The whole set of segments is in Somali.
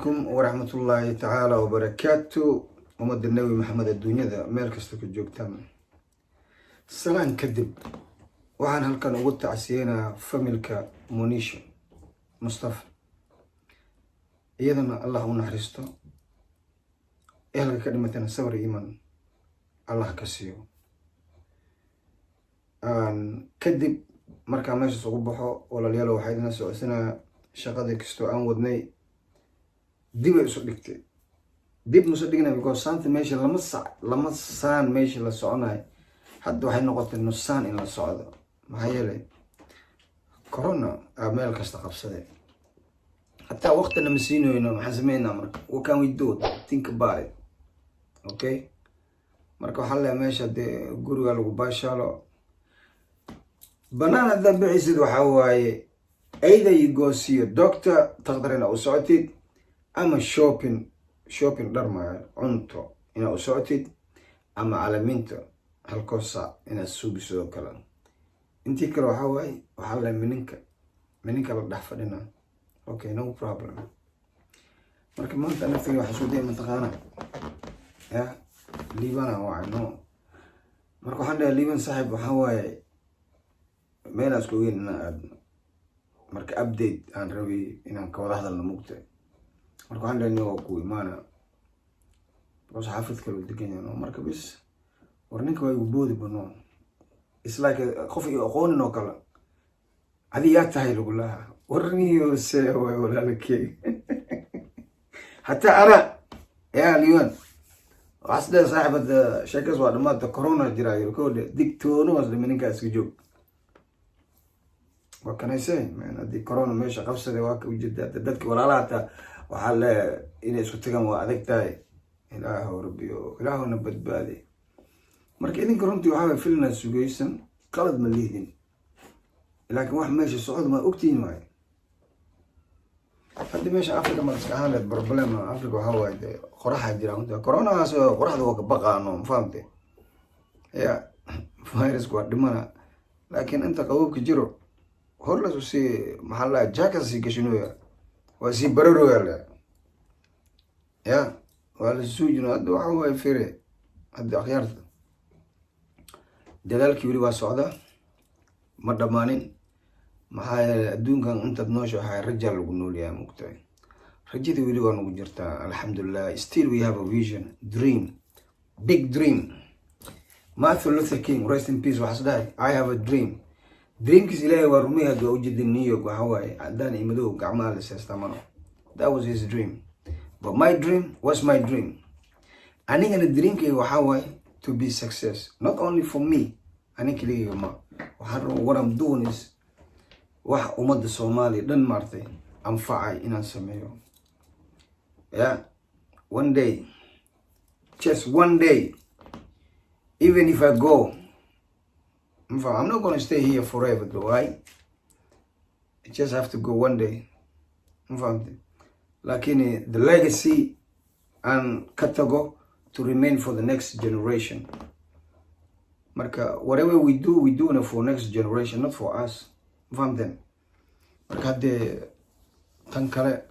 عليكم ورحمة الله تعالى وبركاته ومد النبي محمد الدنيا ذا مالكستك الجوكتان سلام كذب وعن هل كان وقت عسينا فملك مونيش مصطفى إذن الله نحرسته إهلك كلمة سور إيمان الله كسيو كذب markaa meeshaas ugu baxo walaalayaal waxay idin socodsanaa shaqadii kastoo aan wadnay dib ay isu dhigtay dib musu dhignay because saanta meesha lama saan meesha la soconayo hadda waxay noqotay nusaan in la socdo maxaa yeelay corona meel kasta qabsaday hataa waqtina ma siinayno maxaan sameynaa marka what can we do think about it okay marka waxaa leeyahay meesha dee guriga lagu baashaalo banana dabicisid waxa waaye either you go see a doctor taqdarina u socotid ama shopping dharma cunto ina u socotid ama alaminta halkoosa ina suubiso kala intii kale waxa waaye waxa la mininka la dhax fadhina okay no problem marka maanta naftiga waxa soo deeyo mataqaana ya liibana waa no marka waxaan leeyahay liiban saaxiib waxa waaye meel asku weyn inaan aadno marka update aan rabay inaan ka wada hadalno mugta marka waxaan leeyahay waa ku imaana bas xaafid kale degan yahay marka bis war ninka way u boodi bano it's like qof iyo aqoon oo kale adi yaa tahay lagu lahaa warniyo see way walaalkay hatta ara yaa liwan asda saaxibada sheekas waa dhamaada corona jiraayo koode digtoono asda minka isku joog what can I say man hadii corona meesha qabsaday waa ka ujeedaa dadka walaalaha waxa la inay isku tagaan waa adag tahay ilaahu rabbiyo ilaahuna badbaadi marka idinka runtii waxa filna sugaysan qalad ma liidin laakiin wax meesha socod ma ogtiin waay hadii meesha Afrika ma iska ahaan problem Afrika waxa waay qoraxa jira inta corona aas qoraxda waa ka baqaano ma fahamtay ya virus waa dhimana laakiin inta qabowka jiro horla si maxalla jacket si gashinoya wasi bararo ya wala suujino hadda waxa way fire hadda akhyarta dadaalkii wali waa socda ma dhamaanin maxaa adduunkan inta noosho waxay rajal lagu noolyahay mugtay rajadii wali waa nagu jirtaa alxamdulillah still we have a vision dream big dream Martin Luther King rest in peace waxasdahay I have a dream dreamkiis ilaahay waa rumay hadda u jidin New York waxa waaye hadaan imadow gacmaha la seestamano that was his dream but my dream was my dream anigana dreamkay waxa waaye to be success not only for me aniga ma what I'm doing is wax umada Soomaaliya dhan martay anfacay inaan sameeyo yeah one day just one day even if I go I'm not going to stay here forever though, right? I just have to go one day. Lakini the legacy and katago to remain for the next generation. Marka whatever we do it for next generation, not for us. Marka hadde tan kale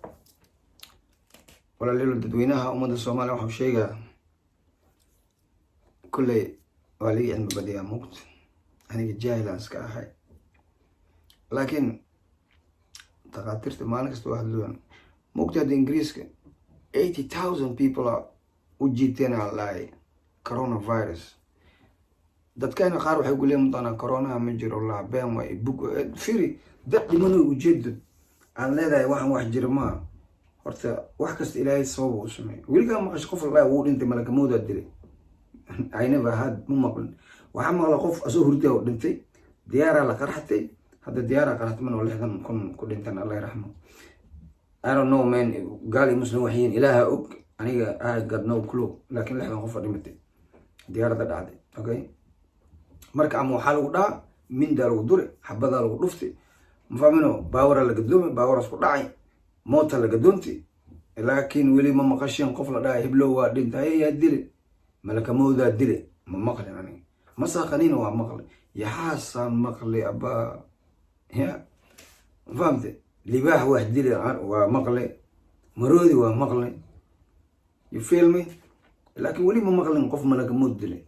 wala lilo dadweynaha umada Soomaaliya waxa sheega kulley wali in badiya muqt aniga jaahilaas ka ahay laakiin taqaatirta maalin kasta waxa loo muqtada Ingiriiska 80,000 people are u jiiteen alay coronavirus dadkayna qaar waxay ku leeyihiin dana corona ma jiro la been way bug firi dad dhimano u jeedad aan leedahay waxan wax jiro ma horta wax kasta ilaahay sabab u sameeyay wiliga ma qof Allah uu dhintay malaka mooda dilay I never had mumaqan waxa maqla qof asoo hurday oo dhintay diyaara la qarxatay hadda diyaara qarxatay man walahi kun ku dhintan Allah yarxamo I don't know man gaali muslim waxiin ilaaha og aniga I got no clue laakiin lixdan qof dhimatay diyaarada dhacday okay marka ama waxa lagu dhaa min daal lagu dure xabada lagu dhuftay mafahmino baawara laga duumay baawara isku dhacay moota laga doonti laakiin wali ma maqashin qof la dhaay hiblo waa dhintay ya dile malaka mooda dile ma maqlin aniga مساقنين ومقلي يا حسن مقلي أبا يا فهمت لباح واحد ديري ومقلي maroodi waa maqlay, you feel me, laakiin weli ma maqlin qof malaga mood dilay.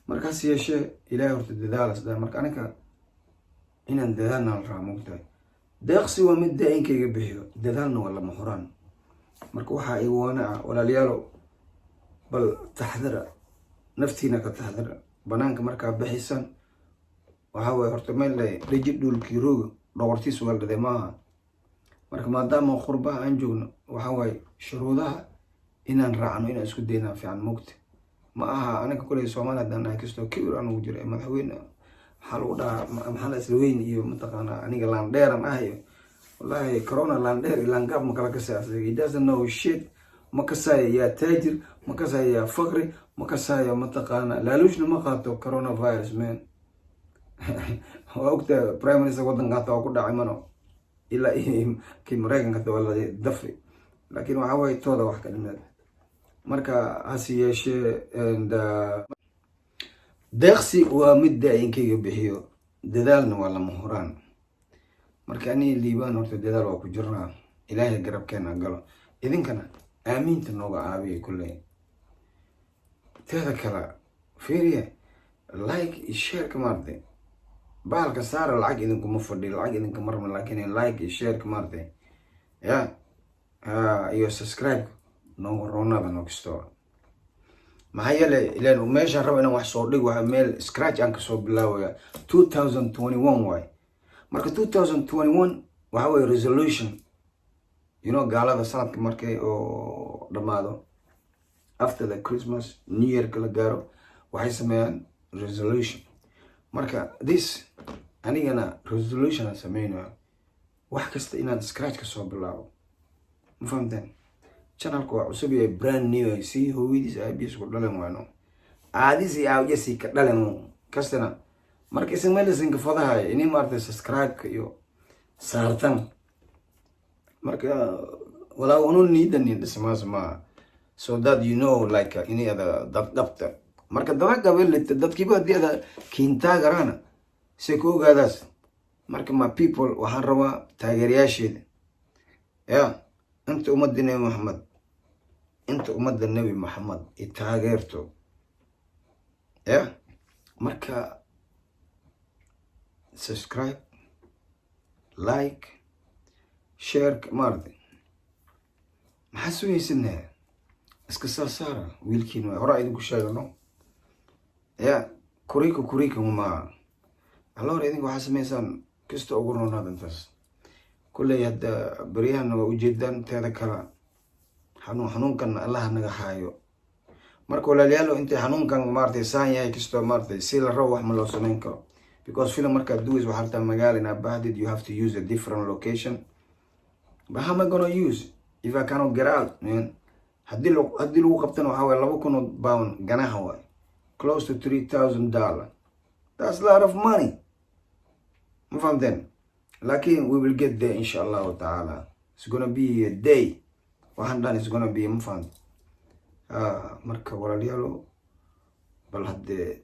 markaas yeeshee ilaahay horta dadaalas daa marka aniga inaan dadaalna la raa moogtahay. deeqsi waa mid daa'inkayga bixiyo, dadaalna waa lama huraan. marka waxaa igu waana ah walaalayaalo, bal taxdira, naftiina ka taxdira. banaanka markaa bixisan waxaa waye horta meel dhejid dhulkii rooga dhogortiis waldhaday maaha. marka maadaama qurbaha aan joogno waxaa waaye shuruudaha inaan raacno, inaan isku daynaa fiican moogta. ma aha aniga kuley Soomaaliya haddaan nahay kastoo kibir aan ugu jiro madaxweyne maxaa lagu dhahaa, maxaa la isla weyn iyo mataqaanaa aniga laandheeran ah iyo wallahi corona laandheer iyo laangaab ma kala kasaasay. He doesn't know shit. ma kasaayo yaa taajir, ma kasaayo yaa faqri, ma kasaayo mataqaanaa laaluushna ma qaato coronavirus man. waa ogta prime minister waddanka hata waa ku dhacay mano ilaa kii Mareykanka hata waa la dafay, laakiin waxaa waaye tooda wax ka dhimeed. marka hase yeeshee deeqsi waa mid daa'inkayga bixiyo, dadaalna waa lama huraan. marka aniga liibaan horta dadaal waa ku jirnaa, ilaahay garabkeena galo, idinkana aamiinta nooga caabiya kulley. teeda kale fiiriye like iyo share maartay bahalka saara, lacag idinkuma fadhiyo, lacag idinka marma, laakiin like iyo share maartay ya iyo subscribe noogu roonada nookisto. maxaa yeelay ilaan meeshaan raba inaan wax soo dhig waa meel scratch aan kasoo bilaawaya 2021 waay. marka 2021 waxaa waye resolution, you know gaalada sanadka markay oo dhamaado after the Christmas New Year kala gaaro waxay sameeyaan resolution. marka this anigana resolution aan sameynaya wax kasta inaan scratch kasoo bilaabo, ma fahamteen? channelku waa cusub yahay, brand new, si hooyadiis aabihiis ku dhalan waano, aadis iyo aawjasi ka dhalan kastana. marka isin meelisinka fadahay inay maartay subscribe iyo saartan. marka walaa unu niidanin dhismaas ma, so that you know like inay ada dabta. marka daba gabeelita dadkiiba haddii ada kiintaagarana si ku ogaadaas. marka ma people waxaan rabaa taageerayaasheeda ya inta ummadda Nabi Maxamed, inta ummadda Nabi Maxamed i taageerto ya. marka subscribe, like, share maartay. maxaa sugaysanaa iska saara wiilkiin waa hore idinku sheegano ya kurika ma alloor idinku waxaa sameysaan kasta ugu roonaad intaas. kulley hadda baryahan waa ujeedaan. teeda kale xanuunkan allah naga haayo. marka walaalayaalo intay xanuunkan maartay saan yahay kastoo maartay si la rabo wax ma loo samayn karo, because film markaad duways waxaa rabtaa magaalo inaad bahdid, you have to use a different location. but how am I gonna use if I cannot get out man? haddii lagu qabtana waxaa waye 2,000 pound ganaha waay, close to $3,000. that's a lot of money, ma fahamteen? laakiin we will get there insha allahu taala. it's gonna be a day waxaan dhan is gonna be, ma fahamte? marka walaalayaalo bal haddee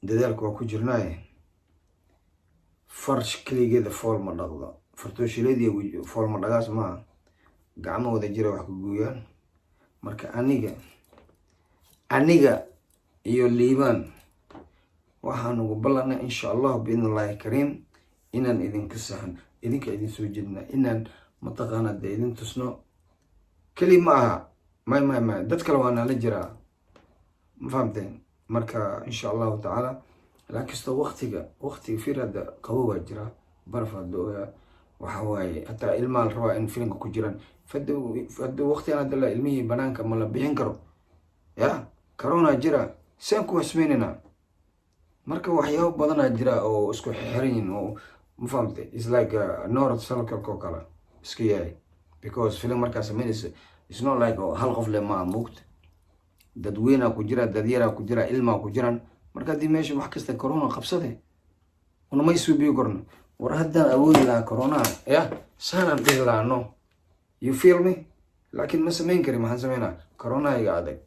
dadaalka waa ku jirnaaye. farsh keligeeda fool ma dhaqdo, fartooshileedii fool ma dhagaas maaha, gacmo wada jira wax ku gooyaan. marka aniga iyo liibaan waxaan ugu ballanay insha allah biidnillahi kariim inaan idinka sahan, idinka idin soo jeedna, inaan mataqaana dee idin tusno. keli ma aha may dad kale waa nala jiraa, ma fahamteen? marka insha allahu tacaala laakisto waqtiga fiir hadda qabo waa jira, baraf hadda waxa waaye hataa ilmaha la rabaa in filimka ku jiraan. hadda waqtigan hadda la ilmihii banaanka ma la bixin karo ya, corona jira, saan ku hasmeynina. marka waxyaabo badanaa jira oo isku xiran yihiin oo ma fahamtay, is like north circle oo kale iska yahay, because film markaa sameynaysa it's not like hal qof le maa moogta, dadweynaa ku jira, dadyaraa ku jira, ilmaa ku jiraan. marka haddii meesha wax kasta corona qabsade unamay suubiyo korna. war haddaan awoodi lahaa corona ya saanaan dhihi lahaa no, you feel me? laakiin ma samayn karin. maxaan sameynaa? corona iga adag.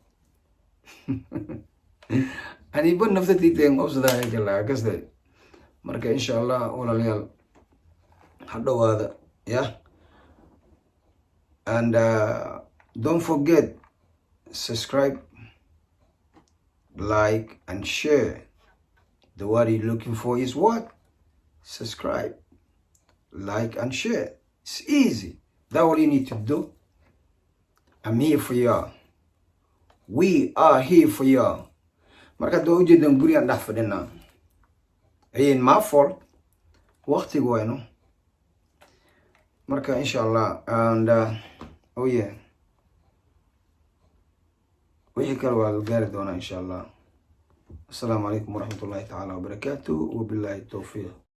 aniba naftatayda qabsadaa jala kaste. marka insha allah walaalayaal ha dhawaada ya and don't forget, subscribe, like, and share. The word you're looking for is what? Subscribe, like, and share. It's easy. That's all you need to do. I'm here for y'all. We are here for y'all. Marka doo ujeedan gurigan dhex fadhinaa. Ayin my fault. Waqtigu wayno. Marka inshallah, and oh yeah. wixii kale waa la gaari doonaa inshallah. Assalamu alaikum warahmatullahi ta'ala wabarakatuh. Wabillahi tawfiq.